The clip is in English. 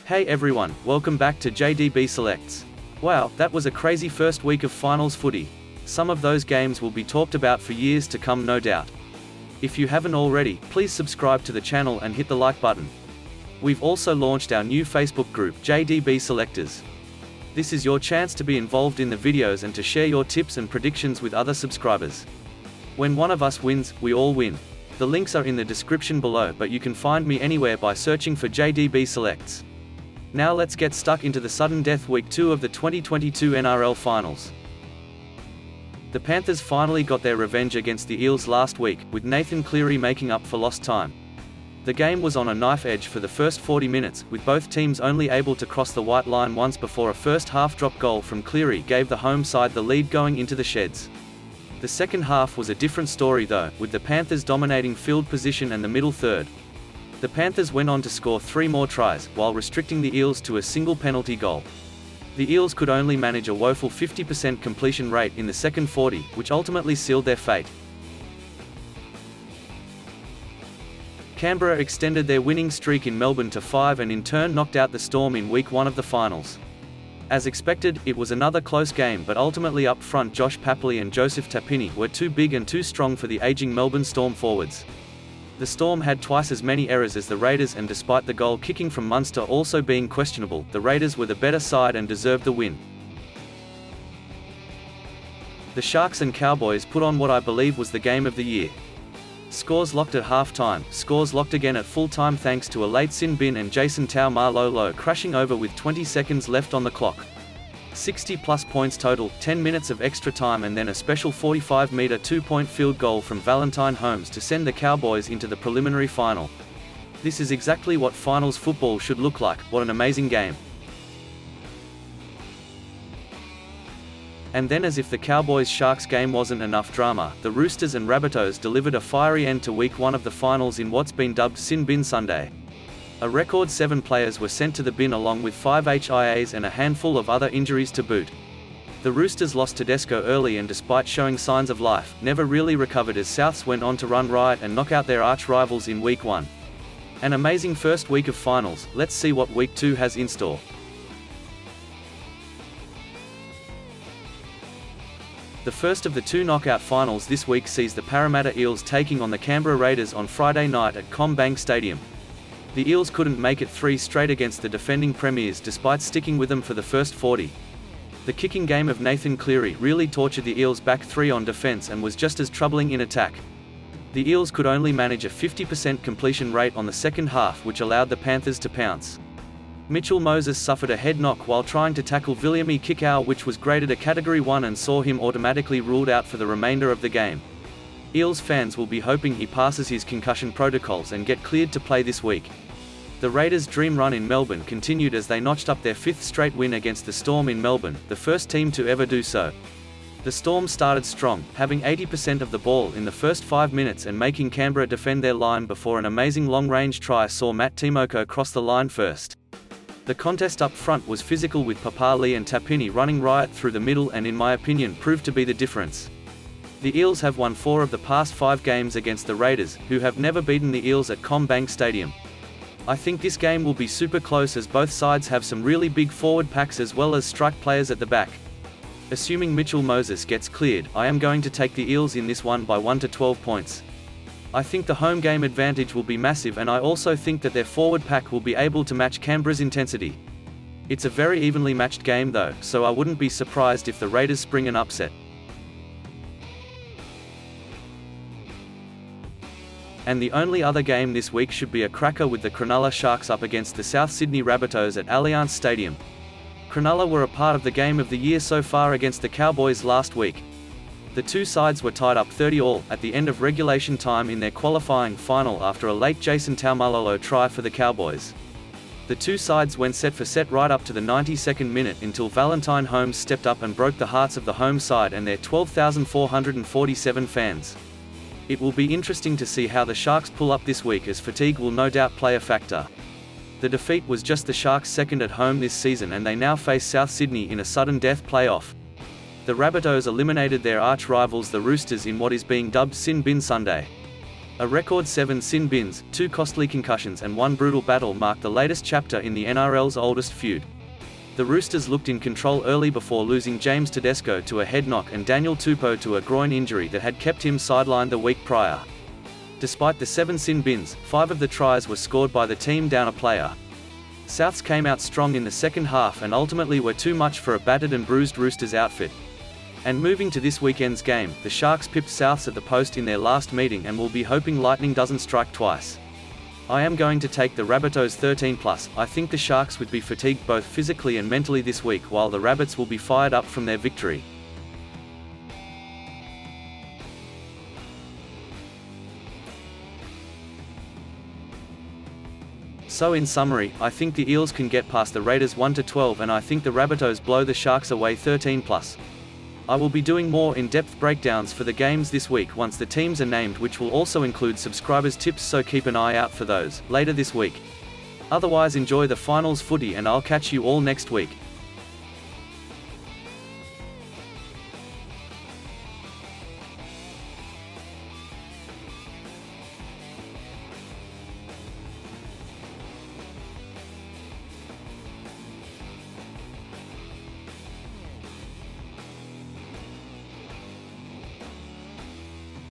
Hey everyone, welcome back to JDB Selects. Wow, that was a crazy first week of finals footy. Some of those games will be talked about for years to come, no doubt. If you haven't already, please subscribe to the channel and hit the like button. We've also launched our new Facebook group, JDB Selectors. This is your chance to be involved in the videos and to share your tips and predictions with other subscribers. When one of us wins, we all win. The links are in the description below, but you can find me anywhere by searching for JDB Selects. Now let's get stuck into the sudden death week 2 of the 2022 NRL Finals. The Panthers finally got their revenge against the Eels last week, with Nathan Cleary making up for lost time. The game was on a knife edge for the first 40 minutes, with both teams only able to cross the white line once before a first half drop goal from Cleary gave the home side the lead going into the sheds. The second half was a different story though, with the Panthers dominating field position and the middle third. The Panthers went on to score 3 more tries, while restricting the Eels to a single penalty goal. The Eels could only manage a woeful 50% completion rate in the second 40, which ultimately sealed their fate. Canberra extended their winning streak in Melbourne to 5 and in turn knocked out the Storm in week 1 of the finals. As expected, it was another close game, but ultimately up front Josh Papley and Joseph Tapine were too big and too strong for the aging Melbourne Storm forwards. The Storm had twice as many errors as the Raiders, and despite the goal kicking from Munster also being questionable, the Raiders were the better side and deserved the win. The Sharks and Cowboys put on what I believe was the game of the year. Scores locked at half-time, scores locked again at full-time thanks to a late sin bin and Jason Taumalolo crashing over with 20 seconds left on the clock. 60+ points total, 10 minutes of extra time and then a special 45-meter 2-point field goal from Valentine Holmes to send the Cowboys into the preliminary final. This is exactly what finals football should look like. What an amazing game. And then, as if the Cowboys-Sharks game wasn't enough drama, the Roosters and Rabbitohs delivered a fiery end to week 1 of the finals in what's been dubbed Sin Bin Sunday. A record 7 players were sent to the bin along with 5 HIAs and a handful of other injuries to boot. The Roosters lost Tedesco early and, despite showing signs of life, never really recovered as Souths went on to run riot and knock out their arch-rivals in week 1. An amazing first week of finals. Let's see what week 2 has in store. The first of the 2 knockout finals this week sees the Parramatta Eels taking on the Canberra Raiders on Friday night at CommBank Stadium. The Eels couldn't make it 3 straight against the defending premiers despite sticking with them for the first 40. The kicking game of Nathan Cleary really tortured the Eels' back 3 on defence and was just as troubling in attack. The Eels could only manage a 50% completion rate on the second half, which allowed the Panthers to pounce. Mitchell Moses suffered a head knock while trying to tackle Viliami Kikau, which was graded a Category 1 and saw him automatically ruled out for the remainder of the game. Eels fans will be hoping he passes his concussion protocols and get cleared to play this week. The Raiders' dream run in Melbourne continued as they notched up their 5th straight win against the Storm in Melbourne, the first team to ever do so. The Storm started strong, having 80% of the ball in the first 5 minutes and making Canberra defend their line before an amazing long-range try saw Matt Timoko cross the line first. The contest up front was physical, with Papali and Tapine running riot through the middle and, in my opinion, proved to be the difference. The Eels have won 4 of the past 5 games against the Raiders, who have never beaten the Eels at CommBank Stadium. I think this game will be super close as both sides have some really big forward packs as well as strike players at the back. Assuming Mitchell Moses gets cleared, I am going to take the Eels in this one by 1 to 12 points. I think the home game advantage will be massive, and I also think that their forward pack will be able to match Canberra's intensity. It's a very evenly matched game though, so I wouldn't be surprised if the Raiders spring an upset. And the only other game this week should be a cracker, with the Cronulla Sharks up against the South Sydney Rabbitohs at Allianz Stadium. Cronulla were a part of the game of the year so far against the Cowboys last week. The 2 sides were tied up 30-all at the end of regulation time in their qualifying final after a late Jason Taumalolo try for the Cowboys. The 2 sides went set for set right up to the 92nd minute until Valentine Holmes stepped up and broke the hearts of the home side and their 12,447 fans. It will be interesting to see how the Sharks pull up this week, as fatigue will no doubt play a factor. The defeat was just the Sharks' second at home this season, and they now face South Sydney in a sudden death playoff. The Rabbitohs eliminated their arch-rivals the Roosters in what is being dubbed Sin Bin Sunday. A record 7 sin bins, 2 costly concussions and 1 brutal battle marked the latest chapter in the NRL's oldest feud. The Roosters looked in control early before losing James Tedesco to a head knock and Daniel Tupou to a groin injury that had kept him sidelined the week prior. Despite the 7 sin bins, 5 of the tries were scored by the team down a player. Souths came out strong in the second half and ultimately were too much for a battered and bruised Roosters outfit. And moving to this weekend's game, the Sharks pipped Souths at the post in their last meeting and will be hoping lightning doesn't strike twice. I am going to take the Rabbitohs 13+. I think the Sharks would be fatigued both physically and mentally this week, while the Rabbits will be fired up from their victory. So in summary, I think the Eels can get past the Raiders 1-12 and I think the Rabbitohs blow the Sharks away 13+. I will be doing more in-depth breakdowns for the games this week once the teams are named, which will also include subscribers' tips, so keep an eye out for those later this week. Otherwise, enjoy the finals footy and I'll catch you all next week.